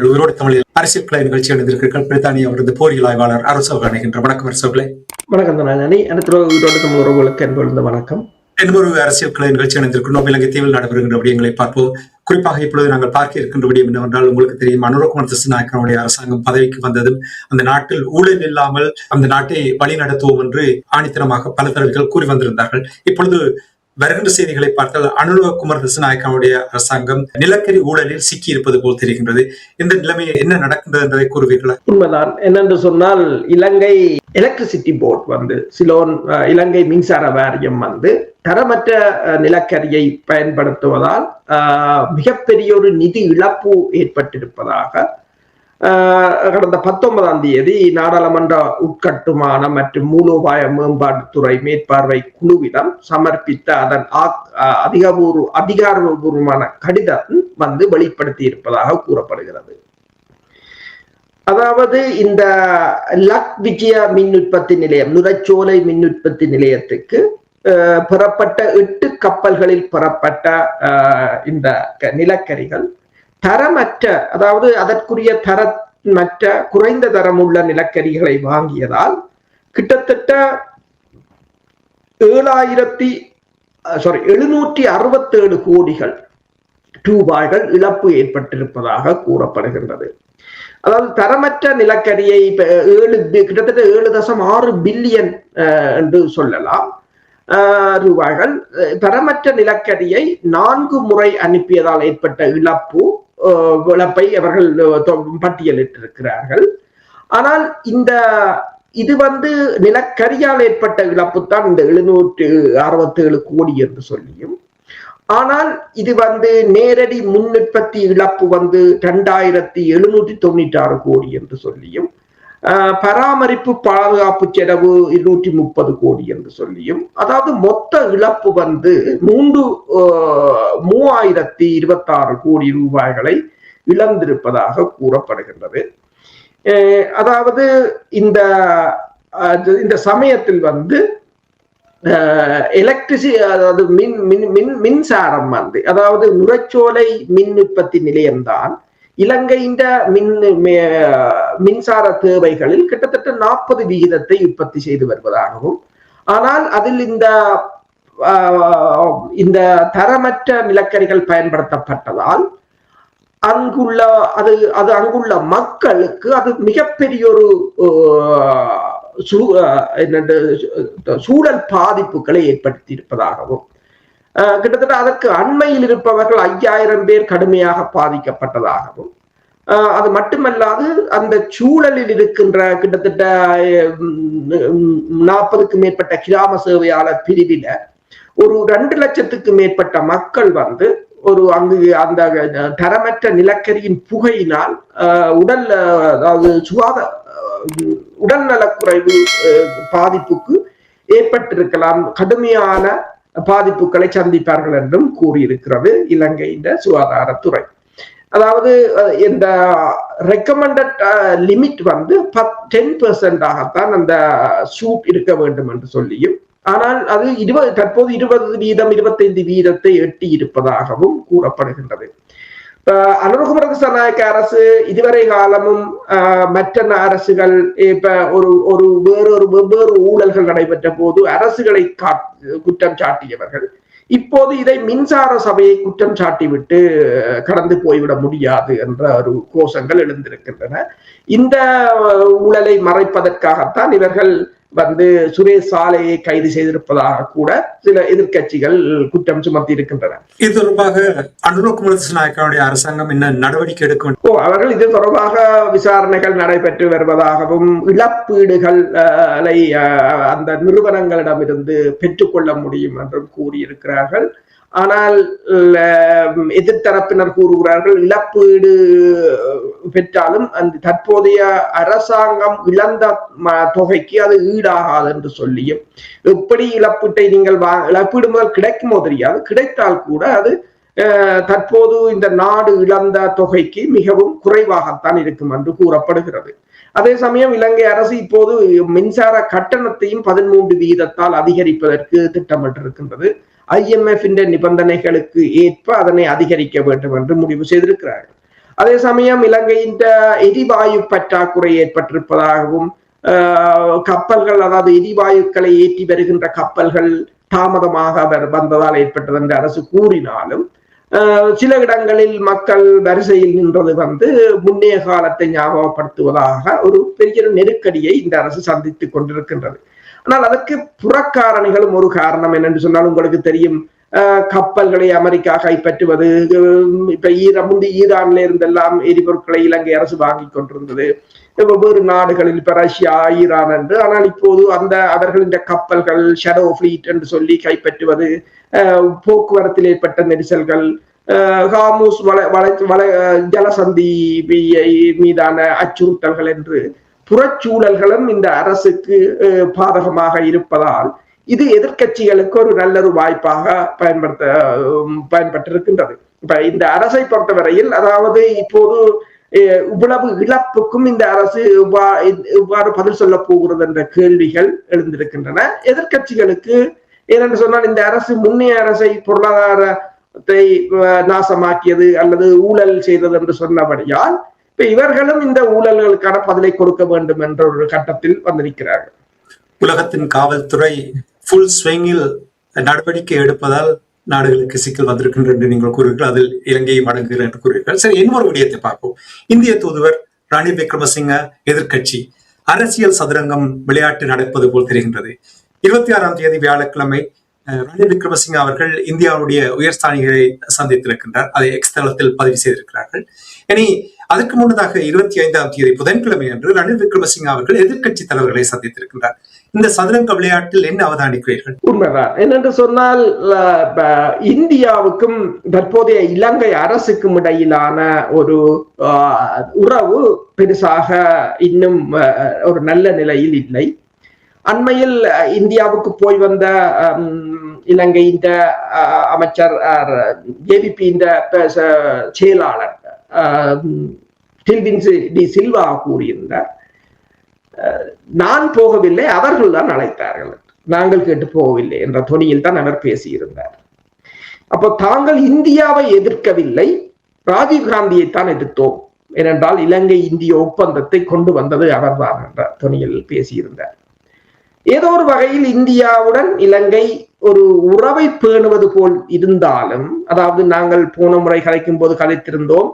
உயிரோடு தமிழில் அரசியல் கலை நிகழ்ச்சி அணிந்திருக்கிறீர்கள். பிரித்தானிய அவரது போரியல் ஆய்வாளர் அரசு அணைகின்ற வணக்கம் அரசுகளே. வணக்கம் தானே. அடுத்த உயிரோடு தமிழ் உறவுகளுக்கு என்பது வணக்கம். இன்னொரு அரசியல் கலை நிகழ்ச்சி அணிந்திருக்கிறோம். இலங்கை தீவில் நடைபெறுகின்ற விடயங்களை பார்ப்போம். குறிப்பாக இப்பொழுது நாங்கள் பார்க்க இருக்கின்ற விடயம் என்னவென்றால், உங்களுக்கு தெரியும், அனுரகுமார திசாநாயக்கனுடைய அரசாங்கம் பதவிக்கு வந்ததும் அந்த நாட்டில் ஊழல் இல்லாமல் அந்த நாட்டை வழி நடத்துவோம் என்று ஆணித்தரமாக பல தடவைகள் கூறி வந்திருந்தார்கள். இப்பொழுது வருகின்ற செய்திகளை பார்த்தால் அனுரகுமார திசாநாயக்கனுடைய அரசாங்கம் நிலக்கரி ஊழலில் சிக்கி இருப்பது போல் தெரிகின்றது. இந்த நிலைமை என்ன நடக்கின்றது என்பதை கூறுவீர்களா? உண்மைதான். என்னென்று சொன்னால், இலங்கை எலக்ட்ரிசிட்டி போர்ட் சிலோன் இலங்கை மின்சார வாரியம் தரமற்ற நிலக்கரியை பயன்படுத்துவதால் மிகப்பெரிய ஒரு நிதி இழப்பு ஏற்பட்டிருப்பதாக கடந்த 19ஆம் தேதி நாடாளுமன்ற உட்கட்டுமான மற்றும் மூலோபாய மேம்பாட்டுத்துறை மேற்பார்வை குழுவிடம் சமர்ப்பித்த அதன் அதிகாரபூர்வமான கடிதம் வெளிப்படுத்தி இருப்பதாக கூறப்படுகிறது. அதாவது இந்த லக் விஜய மின் உற்பத்தி நிலையம், நுரைச்சோலை மின் உற்பத்தி நிலையத்துக்கு பெறப்பட்ட 8 கப்பல்களில் பெறப்பட்ட இந்த நிலக்கரிகள் தரமற்ற, அதாவது அதற்குரிய தரமற்ற குறைந்த தரமுள்ள நிலக்கரிகளை வாங்கியதால் கிட்டத்தட்ட 767 கோடிகள் ரூபாய்கள் இழப்பு ஏற்பட்டிருப்பதாக கூறப்படுகின்றது. அதாவது தரமற்ற நிலக்கரியை கிட்டத்தட்ட 7.6 பில்லியன் என்று சொல்லலாம் ரூபாய்கள் தரமற்ற நிலக்கரியை 4 முறை அனுப்பியதால் ஏற்பட்ட இழப்பை அவர்கள் பட்டியலிட்டிருக்கிறார்கள். ஆனால் இது நிலக்கரியால் ஏற்பட்ட இழப்பு தான் இந்த 767 கோடி என்று சொல்லியும், ஆனால் இது நேரடி முன் உற்பத்தி இழப்பு 2796 கோடி என்று சொல்லியும், பராமரிப்பு பாதுகாப்பு செலவு 230 கோடி என்று சொல்லியும், அதாவது மொத்த இழப்பு 3026 கோடி ரூபாய்களை இழந்திருப்பதாக கூறப்படுகின்றது. அதாவது இந்த சமயத்தில் அதாவது மின்சாரம் அதாவது நுரைச்சோலை மின் உற்பத்தி நிலையம்தான் இலங்கையின் மின்சார தேவைகளில் கிட்டத்தட்ட 40% உற்பத்தி செய்து வருவதாகவும், ஆனால் அதில் இந்த தரமற்ற நிலக்கரிகள் பயன்படுத்தப்பட்டதால் அங்குள்ள மக்களுக்கு அது மிகப்பெரிய ஒரு சூழல் பாதிப்புகளை ஏற்படுத்தி இருப்பதாகவும், கிட்டத்தட்ட அதற்கு அண்மையில் இருப்பவர்கள் 5000 பேர் கடுமையாக பாதிக்கப்பட்டதாகவும், அது மட்டுமல்லாது அந்த சூழலில் இருக்கின்ற கிட்டத்தட்ட 40க்கும் மேற்பட்ட கிராம சேவையாளர் பிரிவில ஒரு 2 லட்சத்துக்கு மேற்பட்ட மக்கள் அங்கு அந்த தரமற்ற நிலக்கரியின் புகையினால் உடல்நலக்குறைவு பாதிப்புக்கு ஏற்பட்டிருக்கலாம், கடுமையான பாதிப்புகளை சந்திப்பார்கள் என்றும் கூறியிருக்கிறது இலங்கையின் சுகாதாரத்துறை. அதாவது இந்த ரெக்கமெண்டட் லிமிட் 10% ஆகத்தான் அந்த சூட் இருக்க வேண்டும் என்று சொல்லியும், ஆனால் அது தற்போது 20%, 25% எட்டி இருப்பதாகவும் கூறப்படுகின்றது. அனுரகுமார திசாநாயக்க அரசு இதுவரை காலமும் மற்ற அரசுகள் வெவ்வேறு ஊழல்கள் நடைபெற்ற போது அரசுகளை குற்றம் சாட்டியவர்கள் இப்போது இதை மின்சார சபையை குற்றம் சாட்டிவிட்டு கடந்து போய்விட முடியாது என்ற ஒரு கோஷங்கள் எழுந்திருக்கின்றன. இந்த ஊழலை மறைப்பதற்காகத்தான் இவர்கள் சுரேஷ் சாலையை கைது செய்திருப்பதாக கூட சில எதிர்கட்சிகள் குற்றம் சுமத்தி இருக்கின்றன. இது தொடர்பாக அனுரகுமார திசாநாயக்கனுடைய அரசாங்கம் என்ன நடவடிக்கை எடுக்கும்? அவர்கள் இது தொடர்பாக விசாரணைகள் நடைபெற்று வருவதாகவும், இழப்பீடுகளை அந்த நிறுவனங்களிடமிருந்து பெற்றுக்கொள்ள முடியும் என்றும் கூறியிருக்கிறார்கள். ஆனால் எதிர்த்தரப்பினர் கூறுகிறார்கள், இழப்பீடு பெற்றாலும் அந்த தற்போதைய அரசாங்கம் இழந்த தொகைக்கு அது ஈடாகாது என்று சொல்லியும், எப்படி இழப்பீட்டை நீங்கள் இழப்பீடு முதல் கிடைக்குமோ தெரியாது, கிடைத்தால் கூட அது தற்போது இந்த நாடு இழந்த தொகைக்கு மிகவும் குறைவாகத்தான் இருக்கும் என்று கூறப்படுகிறது. அதே சமயம் இலங்கை அரசு இப்போது மின்சார கட்டணத்தையும் 13% அதிகரிப்பதற்கு திட்டமிட்டிருக்கின்றது. IMF நிபந்தனைகளுக்கு ஏற்ப அதனை அதிகரிக்க வேண்டும் என்று முடிவு செய்திருக்கிறார்கள். அதே சமயம் இலங்கையின் எரிவாயு பற்றாக்குறை ஏற்பட்டிருப்பதாகவும் கப்பல்கள், அதாவது எரிவாயுக்களை ஏற்றி வருகின்ற கப்பல்கள் தாமதமாக வந்ததால் ஏற்பட்டது என்று அரசு கூறினாலும் சில இடங்களில் மக்கள் வரிசையில் நின்றது முன்னைய காலத்தை ஞாபகப்படுத்துவதாக ஒரு பெரிய நெருக்கடியை இந்த அரசு சந்தித்துக் கொண்டிருக்கின்றது. ஆனால் அதற்கு புறக்காரணிகளும் ஒரு காரணம் என்னென்று சொன்னால் உங்களுக்கு தெரியும். கப்பல்களை அமெரிக்கா கைப்பற்றுவது, இப்ப ஈரான்ல இருந்தெல்லாம் எரிபொருட்களை இலங்கை அரசு வாங்கி கொண்டிருந்தது. வெவ்வேறு நாடுகளில் இப்ப ரஷ்யா, ஈரான் என்று. ஆனால் இப்போது அவர்களின் கப்பல்கள் ஷேடோ ஃபிளீட் என்று சொல்லி கைப்பற்றுவது, போக்குவரத்தில் ஏற்பட்ட நெரிசல்கள், ஹார்முஸ் ஜலசந்தி மீதான அச்சுறுத்தல்கள் என்று புறச்சூழல்களும் இந்த அரசுக்கு பாதகமாக இருப்பதால் இது எதிர்கட்சிகளுக்கு ஒரு நல்ல ஒரு வாய்ப்பாக பயன்பட்டிருக்கின்றது. இப்ப இந்த அரசை பொறுத்தவரையில், அதாவது இப்போது இவ்வளவு இழப்புக்கும் இந்த அரசு இவ்வாறு பதில் சொல்ல போகிறது என்ற கேள்விகள் எழுந்திருக்கின்றன எதிர்கட்சிகளுக்கு. ஏனென்று சொன்னால் இந்த அரசு முன்னைய அரசை பொருளாதாரத்தை நாசமாக்கியது அல்லது ஊழல் செய்தது என்று சொன்னபடியால் இப்ப இவர்களும் இந்த ஊழல்களுக்கான பதிலை கொடுக்க வேண்டும் என்ற ஒரு கட்டத்தில் வந்திருக்கிறார்கள். உலகத்தின் காவல்துறை ஃபுல் ஸ்விங்கில் நடவடிக்கை எடுப்பதால் நாடுகளுக்கு சிக்கல் வந்திருக்கின்ற என்று நீங்கள் கூறுகிறீர்கள். அதில் இலங்கையும் அடங்குகிறது என்று கூறுகிறீர்கள். சரி, இன்னொரு விடயத்தை பார்ப்போம். இந்திய தூதுவர் ரணில் விக்ரமசிங்க எதிர்கட்சி அரசியல் சதுரங்கம் விளையாட்டு நடப்பது போல் தெரிகின்றது. 26ஆம் தேதி வியாழக்கிழமை ரணில் விக்ரமசிங்க அவர்கள் இந்தியாவுடைய உயர்ஸ்தானிகளை சந்தித்திருக்கின்றார். அதை எக்ஸ் தளத்தில் பதிவு செய்திருக்கிறார்கள். இனி அதற்கு முன்னதாக 25ஆம் தேதி புதன்கிழமை அன்று ரணில் விக்ரமசிங்க அவர்கள் எதிர்கட்சி தலைவர்களை சந்தித்திருக்கின்றார். இந்த சதுரங்க விளையாட்டில் என்ன அவதானிக்கிறீர்கள்? உண்மைதான். என்னென்று சொன்னால் இந்தியாவுக்கும் தற்போதைய இலங்கை அரசுக்கும் இடையிலான ஒரு உறவு பெருசாக இன்னும் ஒரு நல்ல நிலையில் இல்லை. அண்மையில் இந்தியாவுக்கு போய் வந்த இலங்கையின் அமைச்சர் ஜேவிபி செயலாளர் டி சில்வா கூறியிருந்தார், நான் போகவில்லை, அவர்கள் தான் அழைத்தார்கள், நாங்கள் கேட்டு போகவில்லை என்ற தொனியில் தான் அவர் பேசியிருந்தார். அப்போ தாங்கள் இந்தியாவை எதிர்க்கவில்லை, ராஜீவ்காந்தியை தான் எதிர்த்தோம், ஏனென்றால் இலங்கை இந்திய ஒப்பந்தத்தை கொண்டு வந்தது அவர்தான் என்ற தொனியில் பேசியிருந்தார். ஏதோ ஒரு வகையில் இந்தியாவுடன் இலங்கை ஒரு உறவை பேணுவது போல் இருந்தாலும், அதாவது நாங்கள் போன முறை கதைக்கும் போது கதைத்திருந்தோம்,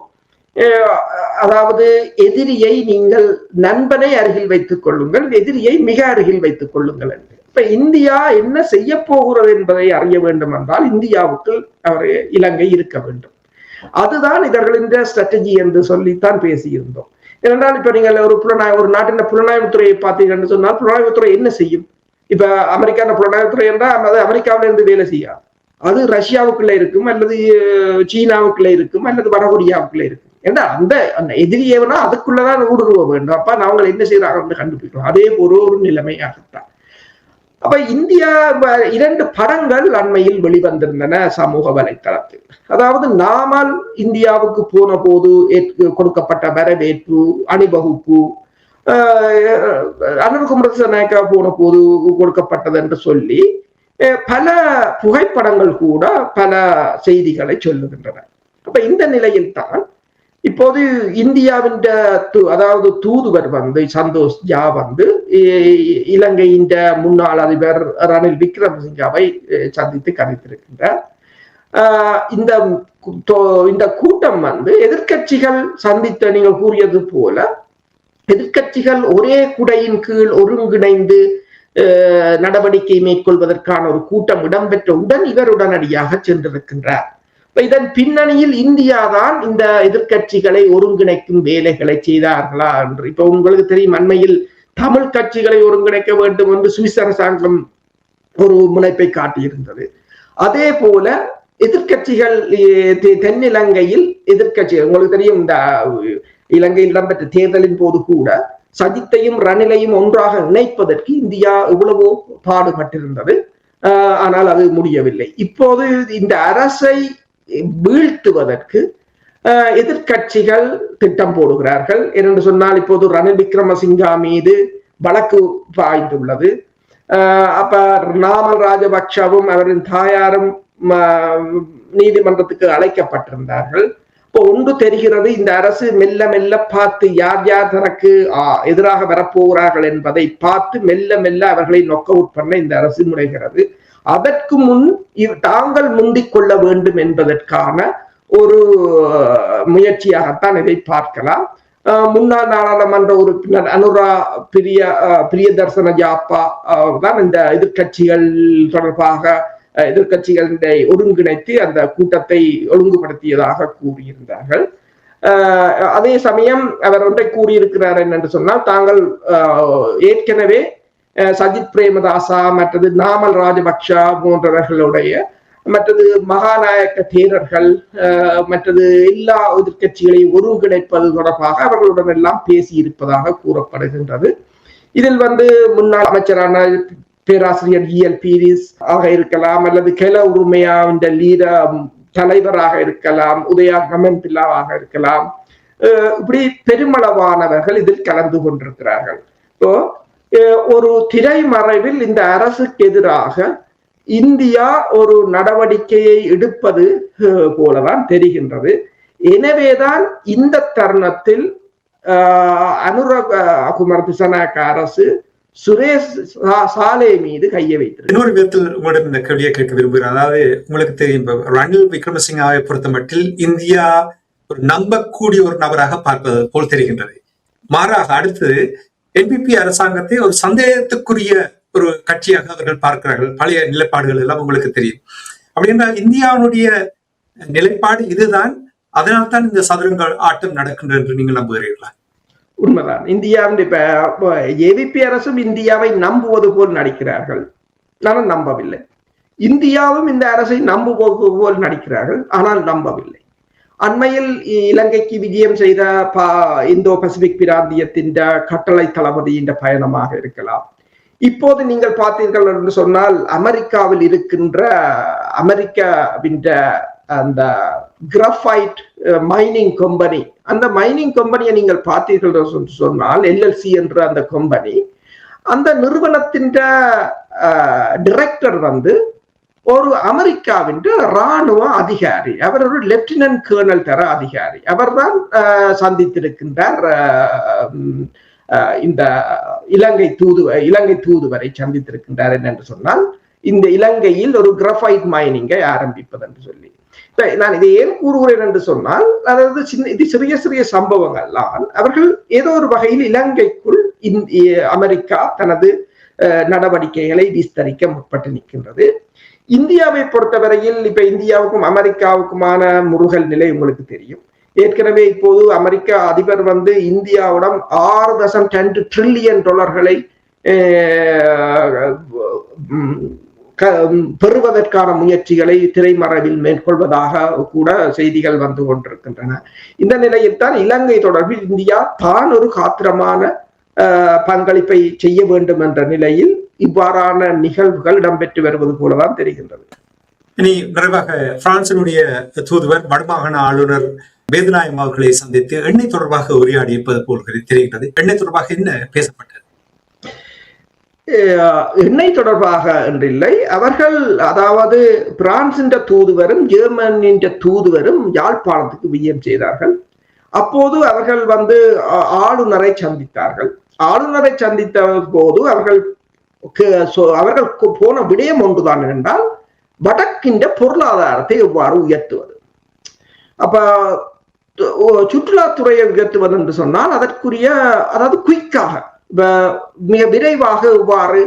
அதாவது எதிரியை நீங்கள் நண்பனை அருகில் வைத்துக் கொள்ளுங்கள், எதிரியை மிக அருகில் வைத்துக் கொள்ளுங்கள் என்று. இப்ப இந்தியா என்ன செய்ய போகிறது என்பதை அறிய வேண்டும் என்றால் இந்தியாவுக்கு இலங்கை இருக்க வேண்டும். அதுதான் இவர்களின் ஸ்ட்ராட்டஜி என்று சொல்லித்தான் பேசியிருந்தோம். ஏனென்றால் இப்ப நீங்கள் ஒரு நாட்டின் புலனாய்வுத்துறையை பார்த்தீங்கன்னு சொன்னால் புலனாய்வுத்துறை என்ன செய்யும்? இப்ப அமெரிக்கான புலனாய்வுத்துறை என்றால் அது அமெரிக்காவில இருந்து வேலை செய்யாது, அது ரஷ்யாவுக்குள்ள இருக்கும் அல்லது சீனாவுக்குள்ள இருக்கும் அல்லது வடகொரியாவுக்குள்ள இருக்கும். ஏன்னா அந்த எதிரியவனா அதுக்குள்ளதான் ஊடுருவ வேண்டும். அப்ப நாங்கள் என்ன செய்யறாங்க கண்டுபிடிக்கலாம். அதே ஒரு நிலைமையாகத்தான். அப்ப இந்தியா 2 படங்கள் அண்மையில் வெளிவந்திருந்தன சமூக வலைத்தளத்தில். அதாவது நாமல் இந்தியாவுக்கு போன போது கொடுக்கப்பட்ட வரவேற்பு, அணிவகுப்பு, அனுர்குமார் திசாநாயக்கா போன போது கொடுக்கப்பட்டது என்று சொல்லி பல புகைப்படங்கள் கூட பல செய்திகளை சொல்லுகின்றன. அப்ப இந்த நிலையில் தான் இப்போது இந்தியாவின் அதாவது தூதுவர் சந்தோஷ் ஜா இலங்கையின் முன்னாள் அதிபர் ரணில் விக்ரமசிங்காவை சந்தித்து கதைத்திருக்கின்றார். இந்த கூட்டம் எதிர்கட்சிகள் சந்தித்த, நீங்கள் கூறியது போல எதிர்கட்சிகள் ஒரே குடையின் கீழ் ஒருங்கிணைந்து நடவடிக்கை மேற்கொள்வதற்கான ஒரு கூட்டம் இடம்பெற்றவுடன் இவர் உடனடியாக சென்றிருக்கின்றார். இதன் பின்னணியில் இந்தியாதான் இந்த எதிர்கட்சிகளை ஒருங்கிணைக்கும் வேலைகளை செய்தார்களா என்று. இப்ப உங்களுக்கு தெரியும், அண்மையில் தமிழ் கட்சிகளை ஒருங்கிணைக்க வேண்டும் என்று சுவிஸ் அரசாங்கம் ஒரு முனைப்பை காட்டியிருந்தது. அதே போல எதிர்கட்சிகள் தென்னிலங்கையில் எதிர்கட்சிகள், உங்களுக்கு தெரியும், இந்த இலங்கையில் இடம்பெற்ற தேர்தலின் போது கூட சஜித்தையும் ரணிலையும் ஒன்றாக இணைப்பதற்கு இந்தியா எவ்வளவோ பாடுபட்டிருந்தது. ஆனால் அது முடியவில்லை. இப்போது இந்த அரசை வீழ்த்துவதற்கு எதிர்கட்சிகள் திட்டம் போடுகிறார்கள். என்று சொன்னால் இப்போது ரணில் விக்ரமசிங்கா மீது வழக்கு பாய்ந்துள்ளது. அப்ப நாமல் ராஜபக்ஷவும் அவரின் தாயாரும் நீதிமன்றத்துக்கு அழைக்கப்பட்டிருந்தார்கள். இப்போ ஒன்று தெரிகிறது, இந்த அரசு மெல்ல மெல்ல பார்த்து யார் யார் தனக்கு எதிராக வரப்போகிறார்கள் என்பதை பார்த்து மெல்ல மெல்ல அவர்களை நொக் அவுட் பண்ண இந்த அரசு முனைகிறது. அதற்கு முன் தாங்கள் முந்திக் கொள்ள வேண்டும் என்பதற்கான ஒரு முயற்சியாகத்தான் இதை பார்க்கலாம். முன்னாள் நாடாளுமன்ற உறுப்பினர் அனுரா பிரியதர்சன ஜாப்பா தான் இந்த எதிர்கட்சிகள் தொடர்பாக எதிர்கட்சிகளை ஒருங்கிணைத்து அந்த கூட்டத்தை ஒழுங்குபடுத்தியதாக கூறியிருந்தார்கள். அதே சமயம் அவர் ஒன்றை கூறியிருக்கிறார் என்று சொன்னால், தாங்கள் ஏற்கனவே சஜித் பிரேமதாசா மற்றது நாமல் ராஜபக்ஷா போன்றவர்களுடைய மற்றது மகாநாயக்க தேரர்கள் மற்றது எல்லா எதிர்கட்சிகளையும் ஒருங்கிணைப்பது தொடர்பாக அவர்களுடன் எல்லாம் பேசி இருப்பதாக கூறப்படுகின்றது. இதில் முன்னாள் அமைச்சரான பேராசிரியர் EL பீரிஸ் ஆக இருக்கலாம், அல்லது கெல உரிமையாவின் லீட தலைவராக இருக்கலாம், உதயா கமன்பில்லாவாக இருக்கலாம். இப்படி பெருமளவானவர்கள் இதில் கலந்து கொண்டிருக்கிறார்கள். ஒரு திரைமறைவில் இந்த அரசுக்கு எதிராக இந்தியா ஒரு நடவடிக்கையை எடுப்பது போலதான் தெரிகின்றது. எனவேதான் இந்த தருணத்தில் அனுரக குமார் திசாநாயக்க அரசு சுரேஷ் சாலே மீது கையை வைத்தது. இன்னொரு விதத்தில் உங்களிடம் இந்த கேள்வியை கேட்க விரும்புகிறேன். அதாவது உங்களுக்கு தெரியும், ரணில் விக்ரமசிங்காவை பொறுத்த மட்டில் இந்தியா ஒரு நம்பக்கூடிய ஒரு நபராக பார்ப்பது போல் தெரிகின்றது. மாறாக அடுத்து NPP அரசாங்கத்தை ஒரு சந்தேகத்துக்குரிய ஒரு கட்சியாக அவர்கள் பார்க்கிறார்கள். பழைய நிலைப்பாடுகள் எல்லாம் உங்களுக்கு தெரியும். அப்படி என்றால் இந்தியாவுடைய நிலைப்பாடு இதுதான், அதனால்தான் இந்த சதுரங்க ஆட்டம் நடக்கின்றது என்று நீங்கள் நம்புகிறீர்களா? உண்மைதான். இந்தியாவின் AVP அரசும் இந்தியாவை நம்புவது போல் நடிக்கிறார்கள், ஆனால் நம்பவில்லை. இந்தியாவும் இந்த அரசை நம்புவது போல் நடிக்கிறார்கள், ஆனால் நம்பவில்லை. அண்மையில் இலங்கைக்கு விஜயம் செய்த இந்தோ பசிபிக் பிராந்தியத்தின் கட்டளை தளபதியின் பயணமாக இருக்கலாம். இப்போது நீங்கள் பார்த்தீர்கள் என்று சொன்னால், அமெரிக்காவில் இருக்கின்ற அமெரிக்காவின் அந்த கிராஃபைட் மைனிங் கம்பெனி, அந்த மைனிங் கம்பெனியை நீங்கள் பார்த்தீர்கள் என்று சொன்னால் LLC என்ற அந்த கம்பெனி, அந்த நிறுவனத்தின் டைரக்டர் ஒரு அமெரிக்காவின் இராணுவ அதிகாரி. அவர் ஒரு லெப்டினன்ட் கர்னல் தர அதிகாரி. அவர்தான் சந்தித்திருக்கின்றார் இந்த இலங்கை தூதுவரை சந்தித்திருக்கின்றார். என்று சொன்னால், இந்த இலங்கையில் ஒரு கிராஃபைட் மைனிங்கை ஆரம்பிப்பது என்று சொல்லி. நான் இதை ஏன் கூறுகிறேன் என்று சொன்னால், அதாவது இது சிறிய சிறிய சம்பவங்கள்லாம் அவர்கள் ஏதோ ஒரு வகையில் இலங்கைக்குள் அமெரிக்கா தனது நடவடிக்கைகளை விஸ்தரிக்க முற்பட்டு நிற்கின்றது. இந்தியாவை பொறுத்தவரையில் இப்ப இந்தியாவுக்கும் அமெரிக்காவுக்குமான முருகல் நிலை உங்களுக்கு தெரியும். ஏற்கனவே இப்போது அமெரிக்க அதிபர் இந்தியாவுடன் $6.2 டிரில்லியன் பெறுவதற்கான முயற்சிகளை திரைமறைவில் மேற்கொள்வதாக கூட செய்திகள் வந்து கொண்டிருக்கின்றன. இந்த நிலையில் தான் இலங்கை தொடர்பில் இந்தியா தான் ஒரு காத்திரமான பங்களிப்பை செய்ய வேண்டும் என்ற நிலையில் இவ்வாறான நிகழ்வுகள் இடம்பெற்று வருவது போலதான் தெரிகின்றது. இனி நிறைவாக பிரான்சினுடைய தூதுவர் வடமாகாண ஆளுநர் வேதநாயகம் அவர்களை சந்தித்து எண்ணெய் தொடர்பாக உரையாடி இருப்பது போல் தெரிகிறது. எண்ணெய் தொடர்பாக என்ன பேசப்பட்டது? எண்ணெய் தொடர்பாக என்றில்லை, அவர்கள் அதாவது பிரான்சின் தூதுவரும் ஜெர்மனின் தூதுவரும் யாழ்ப்பாணத்துக்கு விஜயம் செய்தார்கள். அப்போது அவர்கள் ஆளுநரை சந்தித்தார்கள். ஆளுநரை சந்தித்த போது அவர்கள் போன விடயம் ஒன்றுதான் என்றால், வடக்கின்ற பொருளாதாரத்தை எவ்வாறு உயர்த்துவது. அப்ப சுற்றுலாத்துறையை உயர்த்துவது என்று சொன்னால் அதற்குரிய, அதாவது குயிக்காக மிக விரைவாக எவ்வாறு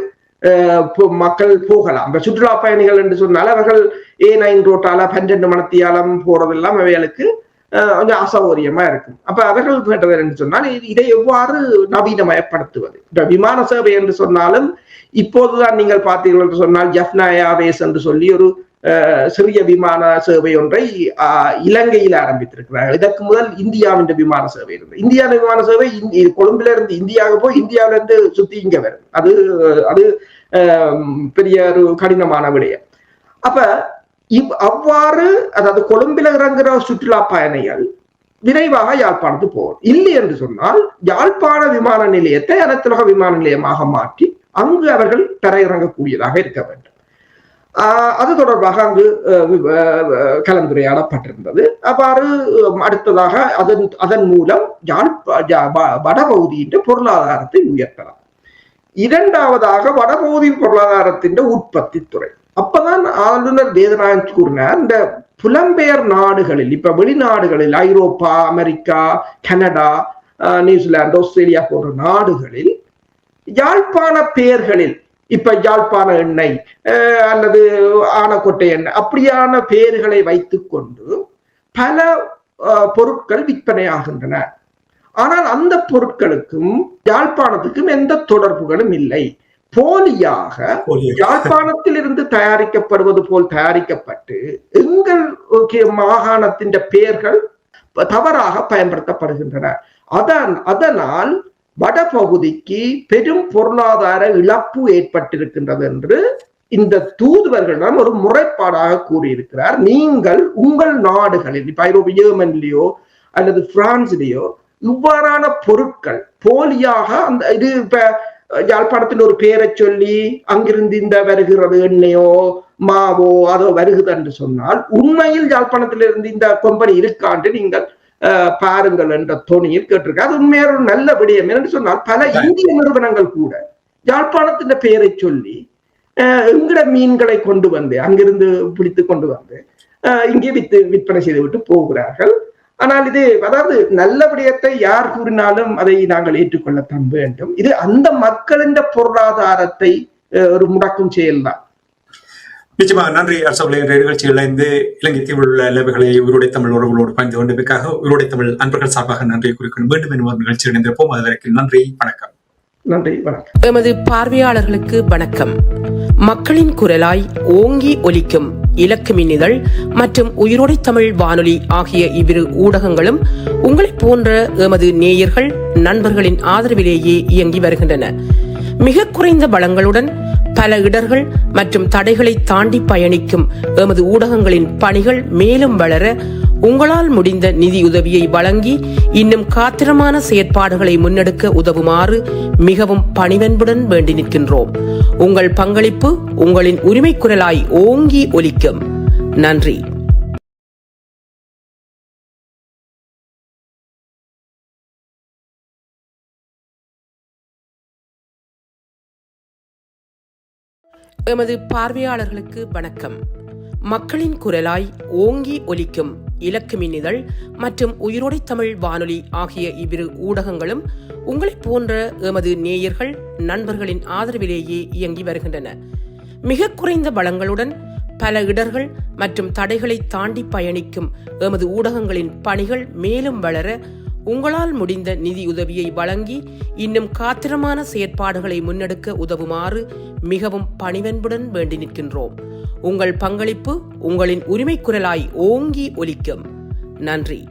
மக்கள் போகலாம். சுற்றுலா பயணிகள் என்று சொன்னால் அவர்கள் A9 ரோட்டால 12 மணித்தியாலம் போறதெல்லாம் அவைகளுக்கு கொஞ்சம் அசௌகரியமா இருக்கும். அப்ப அவர்கள் கேட்டது என்று சொன்னால், இதை எவ்வாறு நவீனமயப்படுத்துவது. விமான சேவை என்று சொன்னாலும் இப்போதுதான் நீங்கள் பார்த்தீர்கள் என்று சொன்னால் ஜப்னா ஏர்வேஸ் என்று சொல்லி ஒரு சிறிய விமான சேவை ஒன்றை இலங்கையில் ஆரம்பித்திருக்கிறார்கள். இதற்கு முதல் இந்தியாவின் விமான சேவை இருந்தது. இந்தியாவின் விமான சேவை கொழும்புல இருந்து இந்தியாவுக்கு போய் இந்தியாவில இருந்து சுத்தி இங்க வரும். அது பெரிய ஒரு கடினமான விடயம். அப்ப அவ்வாறு, அதாவது கொழும்பில இறங்குற சுற்றுலா பயணிகள் விரைவாக யாழ்ப்பாணத்துக்கு போகும். இல்லை என்று சொன்னால் யாழ்ப்பாண விமான நிலையத்தை அனைத்துலக விமான நிலையமாக மாற்றி அங்கு அவர்கள் தரையிறங்கக்கூடியதாக இருக்க வேண்டும். அது தொடர்பாக அங்கு கலந்துரையாடப்பட்டிருந்தது. அவ்வாறு அடுத்ததாக அதன் மூலம் வடபகுதியின் பொருளாதாரத்தை உயர்த்தலாம். இரண்டாவதாக வடபகுதி பொருளாதாரத்தின் உற்பத்தி துறை. அப்பதான் ஆளுநர் வேதநாயகன் கூறினார், இந்த புலம்பெயர் நாடுகளில், இப்ப வெளிநாடுகளில் ஐரோப்பா, அமெரிக்கா, கனடா, நியூசிலாந்து, ஆஸ்திரேலியா போன்ற நாடுகளில் யாழ்ப்பாண பெயர்களில், இப்ப யாழ்ப்பாண எண்ணெய் அல்லது ஆனக்கொட்டை எண்ணெய் அப்படியான பெயர்களை வைத்துக் கொண்டு பல பொருட்கள் விற்பனையாகின்றன. ஆனால் அந்த பொருட்களுக்கும் யாழ்ப்பாணத்துக்கும் எந்த தொடர்புகளும் இல்லை. போலியாக யாழ்ப்பாணத்தில் இருந்து தயாரிக்கப்படுவது போல் தயாரிக்கப்பட்டு எங்கள் மாகாணத்தின் பெயர்கள் தவறாக பயன்படுத்தப்படுகின்றன. அதனால் வடபகுதிக்கு பெரும் பொருளாதார இழப்பு ஏற்பட்டிருக்கின்றது என்று இந்த தூதுவர்களிடம் ஒரு முறைப்பாடாக கூறியிருக்கிறார். நீங்கள் உங்கள் நாடுகளில், இப்ப ஐரோப்பிய ஜெர்மனிலேயோ அல்லது பிரான்சிலேயோ இவ்வாறான பொருட்கள் போலியாக அந்த இது இப்ப யாழ்ப்பாணத்தின் ஒரு பெயரை சொல்லி அங்கிருந்து இந்த வருகிறது எண்ணெயோ மாவோ அதோ வருகிறது என்று சொன்னால் உண்மையில் யாழ்ப்பாணத்திலிருந்து இந்த கம்பெனி இருக்காண்டு நீங்கள் பாருங்கள் என்ற தோணியில் கேட்டிருக்க. அது உண்மையான ஒரு நல்ல விடயம். என்று சொன்னால் பல இந்திய நிறுவனங்கள் கூட யாழ்ப்பாணத்தின் பெயரை சொல்லி எங்கட மீன்களை கொண்டு வந்து அங்கிருந்து பிடித்து கொண்டு வந்து இங்கே விற்பனை செய்துவிட்டு போகிறார்கள். ஆனால் இது, அதாவது நல்ல விடயத்தை யார் கூறினாலும் அதை நாங்கள் ஏற்றுக்கொள்ளத்தான் வேண்டும். இது அந்த மக்களின் பொருளாதாரத்தை ஒரு முடக்கும் செயல்தான். நிச்சயமாக நன்றி அரசு. நிகழ்ச்சிகள் இலங்கை தீவில் உள்ள நிலைமைகளை உயிரோடை தமிழ் உறவுகளோடு பயந்து கொண்டமைக்காக உயிரோடை தமிழ் அன்பர்கள் சார்பாக நன்றியை குறிக்கணும். மீண்டும் நிகழ்ச்சி இணைந்திருப்போம். அது வரைக்கும் நன்றி, வணக்கம். நன்றி, வணக்கம். எமது பார்வையாளர்களுக்கு வணக்கம். மக்களின் குரலாய் ஓங்கி ஒலிக்கும் இலக்கு மின்னிதழ் மற்றும் உயிரோடை தமிழ் வானொலி ஆகிய இவ்விரு ஊடகங்களும் உங்களைப் போன்ற எமது நேயர்கள் நண்பர்களின் ஆதரவிலேயே இயங்கி வருகின்றன. மிக குறைந்த வளங்களுடன் பல இடர்கள் மற்றும் தடைகளை தாண்டி பயணிக்கும் எமது ஊடகங்களின் பணிகள் மேலும் வளர உங்களால் முடிந்த நிதியுதவியை வழங்கி இன்னும் காத்திரமான செயற்பாடுகளை முன்னெடுக்க உதவுமாறு மிகவும் பணிவன்புடன் வேண்டி நிற்கின்றோம். உங்கள் பங்களிப்பு உங்களின் உரிமை குரலாய் ஓங்கி ஒலிக்கும். நன்றி. எமது பார்வையாளர்களுக்கு வணக்கம். மக்களின் குரலாய் ஓங்கி ஒலிக்கும் இலக்கு மின்னிதழ் மற்றும் உயிரோடை தமிழ் வானொலி ஆகிய இவ்விரு ஊடகங்களும் உங்களைப் போன்ற எமது நேயர்கள் நண்பர்களின் ஆதரவிலேயே இயங்கி வருகின்றன. மிக குறைந்த வளங்களுடன் பல இடர்கள் மற்றும் தடைகளை தாண்டி பயணிக்கும் எமது ஊடகங்களின் பணிகள் மேலும் வளர உங்களால் முடிந்த நிதியுதவியை வழங்கி இன்னும் காத்திரமான செயற்பாடுகளை முன்னெடுக்க உதவுமாறு மிகவும் பணிவன்புடன் வேண்டி நிற்கின்றோம். உங்கள் பங்களிப்பு உங்களின் உரிமை குரலாய் ஓங்கி ஒலிக்கும். நன்றி.